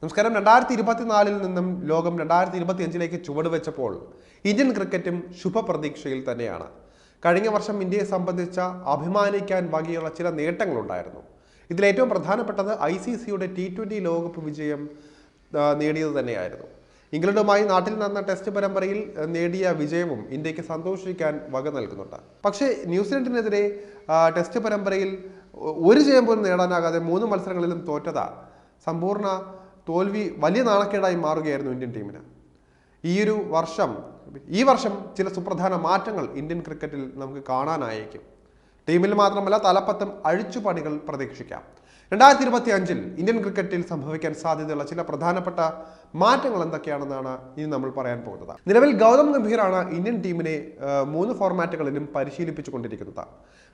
നമസ്കാരം. 2024 നിന്നും ലോകം 2025 ചുവടുവെച്ചപ്പോൾ ഇന്ത്യൻ ക്രിക്കറ്റും ശുഭപ്രതീക്ഷയിൽ തന്നെയാണ്. കഴിഞ്ഞ വർഷം ഇന്ത്യയെ സംബന്ധിച്ച അഭിമാനിക്കാൻ വകയുള്ള ചില നേട്ടങ്ങളുണ്ടായിരുന്നു. ഇതിലേറ്റവും പ്രധാനപ്പെട്ടത് ICCയുടെ T20 ലോകകപ്പ് വിജയം നേടിയത് തന്നെയായിരുന്നു. ഇംഗ്ലണ്ടുമായി നാട്ടിൽ നടന്ന ടെസ്റ്റ് പരമ്പരയിൽ നേടിയ വിജയവും ഇന്ത്യക്ക് സന്തോഷിക്കാൻ വക നൽകുന്നുണ്ട്. പക്ഷേ ന്യൂസിലൻഡിനെതിരെ ടെസ്റ്റ് പരമ്പരയിൽ ഒരു ജയം പോലും നേടാനാകാതെ 3 മത്സരങ്ങളിലും തോറ്റത സമ്പൂർണ്ണ തോൽവി വലിയ നാണക്കേടായി മാറുകയായിരുന്നു ഇന്ത്യൻ ടീമിന്. ഈ വർഷം ചില സുപ്രധാന മാറ്റങ്ങൾ ഇന്ത്യൻ ക്രിക്കറ്റിൽ നമുക്ക് കാണാനായേക്കും. ടീമിൽ മാത്രമല്ല തലപ്പത്തും അഴിച്ചുപണികൾ പ്രതീക്ഷിക്കാം. 2025 ഇന്ത്യൻ ക്രിക്കറ്റിൽ സംഭവിക്കാൻ സാധ്യതയുള്ള ചില പ്രധാനപ്പെട്ട മാറ്റങ്ങൾ എന്തൊക്കെയാണെന്നാണ് ഇനി നമ്മൾ പറയാൻ പോകുന്നത്. നിലവിൽ ഗൗതം ഗംഭീറാണ് ഇന്ത്യൻ ടീമിനെ 3 ഫോർമാറ്റുകളിലും പരിശീലിപ്പിച്ചുകൊണ്ടിരിക്കുന്നത്.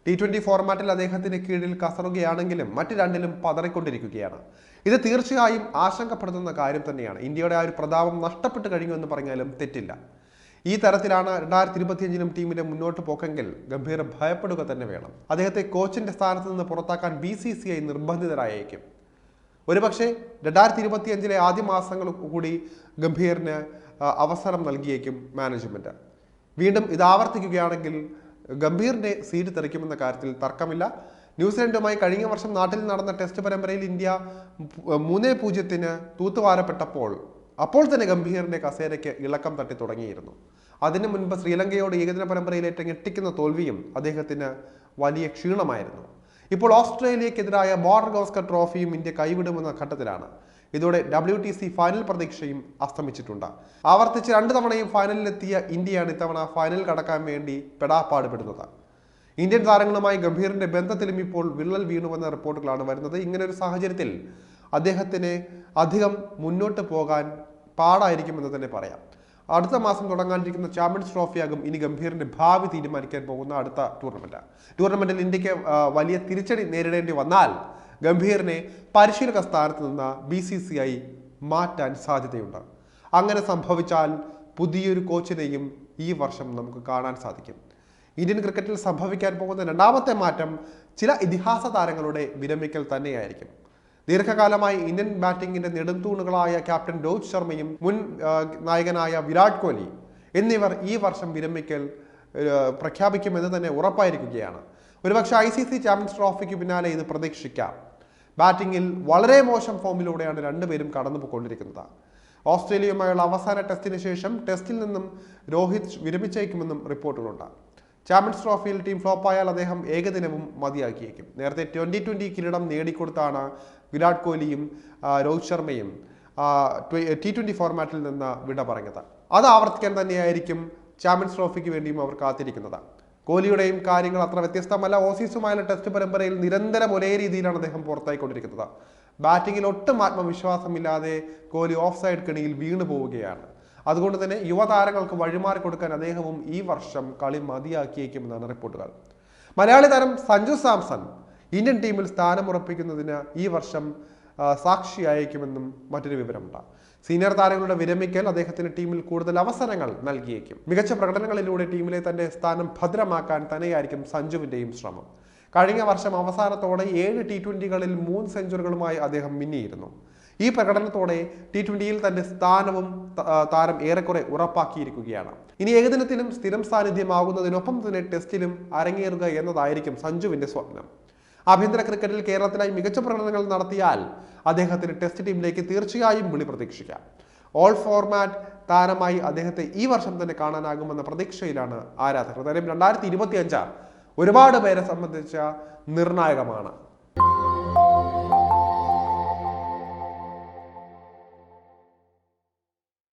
T20 ഫോർമാറ്റിൽ അദ്ദേഹത്തിന് കീഴിൽ കസറുകയാണെങ്കിലും മറ്റ് രണ്ടിലും പതറിക്കൊണ്ടിരിക്കുകയാണ്. ഇത് തീർച്ചയായും ആശങ്കപ്പെടുത്തുന്ന കാര്യം തന്നെയാണ്. ഇന്ത്യയുടെ ആ ഒരു പ്രതാപം നഷ്ടപ്പെട്ടു കഴിഞ്ഞു എന്ന് പറഞ്ഞാലും തെറ്റില്ല. ഈ തരത്തിലാണ് 2025 ടീമിന്റെ മുന്നോട്ട് പോക്കെങ്കിൽ ഗംഭീർ ഭയപ്പെടുക തന്നെ വേണം. അദ്ദേഹത്തെ കോച്ചിന്റെ സ്ഥാനത്ത് നിന്ന് പുറത്താക്കാൻ BCCI നിർബന്ധിതരായേക്കും. ഒരുപക്ഷെ 2025 ആദ്യ മാസങ്ങൾ കൂടി ഗംഭീറിന് അവസരം നൽകിയേക്കും മാനേജ്മെന്റ്. വീണ്ടും ഇത് ആവർത്തിക്കുകയാണെങ്കിൽ ഗംഭീറിന്റെ സീറ്റ് തെറിക്കുമെന്ന കാര്യത്തിൽ തർക്കമില്ല. ന്യൂസിലൻഡുമായി കഴിഞ്ഞ വർഷം നാട്ടിൽ നടന്ന ടെസ്റ്റ് പരമ്പരയിൽ ഇന്ത്യ 3-0 തൂത്തുവാരപ്പെട്ടപ്പോൾ അപ്പോൾ തന്നെ ഗംഭീറിന്റെ കസേരയ്ക്ക് ഇളക്കം തട്ടി തുടങ്ങിയിരുന്നു. അതിനു മുൻപ് ശ്രീലങ്കയോട് ഏകദിന പരമ്പരയിലേറ്റ ഞെട്ടിക്കുന്ന തോൽവിയും അദ്ദേഹത്തിന് വലിയ ക്ഷീണമായിരുന്നു. ഇപ്പോൾ ഓസ്ട്രേലിയക്കെതിരായ ബോർഡർ ഗവാസ്കർ ട്രോഫിയും ഇന്ത്യ കൈവിടുമെന്ന ഘട്ടത്തിലാണ്. ഇതോടെ WTC ഫൈനൽ പ്രതീക്ഷയും അസ്തമിച്ചിട്ടുണ്ട്. ആവർത്തിച്ച് 2 തവണയും ഫൈനലിലെത്തിയ ഇന്ത്യയാണ് ഇത്തവണ ഫൈനൽ കടക്കാൻ വേണ്ടി പെടാപ്പാടുപെടുന്നത്. ഇന്ത്യൻ താരങ്ങളുമായി ഗംഭീറിന്റെ ബന്ധത്തിലും ഇപ്പോൾ വിള്ളൽ വീണുവെന്ന റിപ്പോർട്ടുകളാണ് വരുന്നത്. ഇങ്ങനെ ഒരു സാഹചര്യത്തിൽ അദ്ദേഹത്തിന് അധികം മുന്നോട്ട് പോകാൻ പാടായിരിക്കുമെന്ന് തന്നെ പറയാം. അടുത്ത മാസം തുടങ്ങാനിരിക്കുന്ന ചാമ്പ്യൻസ് ട്രോഫിയാകും ഇനി ഗംഭീറിന്റെ ഭാവി തീരുമാനിക്കാൻ പോകുന്ന അടുത്ത ടൂർണമെന്റിൽ ഇന്ത്യക്ക് വലിയ തിരിച്ചടി നേരിടേണ്ടി വന്നാൽ ഗംഭീറിനെ പരിശീലക സ്ഥാനത്ത് നിന്ന് BCCI മാറ്റാൻ സാധ്യതയുണ്ട്. അങ്ങനെ സംഭവിച്ചാൽ പുതിയൊരു കോച്ചിനെയും ഈ വർഷം നമുക്ക് കാണാൻ സാധിക്കും. ഇന്ത്യൻ ക്രിക്കറ്റിൽ സംഭവിക്കാൻ പോകുന്ന രണ്ടാമത്തെ മാറ്റം ചില ഇതിഹാസ താരങ്ങളുടെ വിരമിക്കൽ തന്നെയായിരിക്കും. ദീർഘകാലമായി ഇന്ത്യൻ ബാറ്റിംഗിന്റെ നെടുംതൂണുകളായ ക്യാപ്റ്റൻ രോഹിത് ശർമ്മയും മുൻ നായകനായ വിരാട് കോഹ്ലി എന്നിവർ ഈ വർഷം വിരമിക്കൽ പ്രഖ്യാപിക്കുമെന്ന് തന്നെ ഉറപ്പായിരിക്കുകയാണ്. ഒരുപക്ഷെ ICC ചാമ്പ്യൻസ് ട്രോഫിക്ക് പിന്നാലെ ഇത് പ്രതീക്ഷിക്കാം. ബാറ്റിംഗിൽ വളരെ മോശം ഫോമിലൂടെയാണ് രണ്ടുപേരും കടന്നുപോയിക്കൊണ്ടിരിക്കുന്നത്. ഓസ്ട്രേലിയയുമായുള്ള അവസാന ടെസ്റ്റിന് ശേഷം ടെസ്റ്റിൽ നിന്നും രോഹിത് വിരമിച്ചേക്കുമെന്നും റിപ്പോർട്ടുകളുണ്ട്. ചാമ്പ്യൻസ് ട്രോഫിയിൽ ടീം ഫ്ലോപ്പായാൽ അദ്ദേഹം ഏകദിനവും മതിയാക്കിയേക്കും. നേരത്തെ 2020 കിരീടം നേടിക്കൊടുത്താണ് വിരാട് കോഹ്ലിയും രോഹിത് ശർമ്മയും T20 ഫോർമാറ്റിൽ നിന്ന് വിട പറഞ്ഞത്. അത് ആവർത്തിക്കാൻ തന്നെയായിരിക്കും ചാമ്പ്യൻസ് ട്രോഫിക്ക് വേണ്ടിയും അവർ കാത്തിരിക്കുന്നത്. കോഹ്ലിയുടെയും കാര്യങ്ങൾ അത്ര വ്യത്യസ്തമല്ല. ഓസീസുമായുള്ള ടെസ്റ്റ് പരമ്പരയിൽ നിരന്തരം ഒരേ രീതിയിലാണ് അദ്ദേഹം പുറത്തായിക്കൊണ്ടിരിക്കുന്നത്. ബാറ്റിങ്ങിൽ ഒട്ടും ആത്മവിശ്വാസമില്ലാതെ കോഹ്ലി ഓഫ് സൈഡ് കെണിയിൽ വീണു പോവുകയാണ്. അതുകൊണ്ട് തന്നെ യുവതാരങ്ങൾക്ക് വഴിമാറി കൊടുക്കാൻ അദ്ദേഹവും ഈ വർഷം കളി മതിയാക്കിയേക്കുമെന്നാണ് റിപ്പോർട്ടുകൾ. മലയാളി താരം സഞ്ജു സാംസൺ ഇന്ത്യൻ ടീമിൽ സ്ഥാനമുറപ്പിക്കുന്നതിന് ഈ വർഷം സാക്ഷിയായേക്കുമെന്നും മറ്റൊരു വിവരമുണ്ട്. സീനിയർ താരങ്ങളുടെ വിരമിക്കൽ അദ്ദേഹത്തിന് ടീമിൽ കൂടുതൽ അവസരങ്ങൾ നൽകിയേക്കും. മികച്ച പ്രകടനങ്ങളിലൂടെ ടീമിലെ തന്റെ സ്ഥാനം ഭദ്രമാക്കാൻ തന്നെയായിരിക്കും സഞ്ജുവിന്റെയും ശ്രമം. കഴിഞ്ഞ വർഷം അവസാനത്തോടെ 7 T20കളിൽ 3 സെഞ്ചുറികളുമായി അദ്ദേഹം മിന്നിയിരുന്നു. ഈ പ്രകടനത്തോടെ T20യിൽ തന്റെ സ്ഥാനവും താരം ഏറെക്കുറെ ഉറപ്പാക്കിയിരിക്കുകയാണ്. ഇനി ഏകദിനത്തിലും സ്ഥിരം സാന്നിധ്യമാകുന്നതിനൊപ്പം തന്നെ ടെസ്റ്റിലും അരങ്ങേറുക എന്നതായിരിക്കും സഞ്ജുവിന്റെ സ്വപ്നം. ആഭ്യന്തര ക്രിക്കറ്റിൽ കേരളത്തിനായി മികച്ച പ്രകടനങ്ങൾ നടത്തിയാൽ അദ്ദേഹത്തിന് ടെസ്റ്റ് ടീമിലേക്ക് തീർച്ചയായും വിളി പ്രതീക്ഷിക്കാം. ഓൾ ഫോർമാറ്റ് താരമായി അദ്ദേഹത്തെ ഈ വർഷം തന്നെ കാണാനാകുമെന്ന പ്രതീക്ഷയിലാണ് ആരാധകർ. എന്തായാലും 2025 ഒരുപാട് പേരെ സംബന്ധിച്ച നിർണായകമാണ്.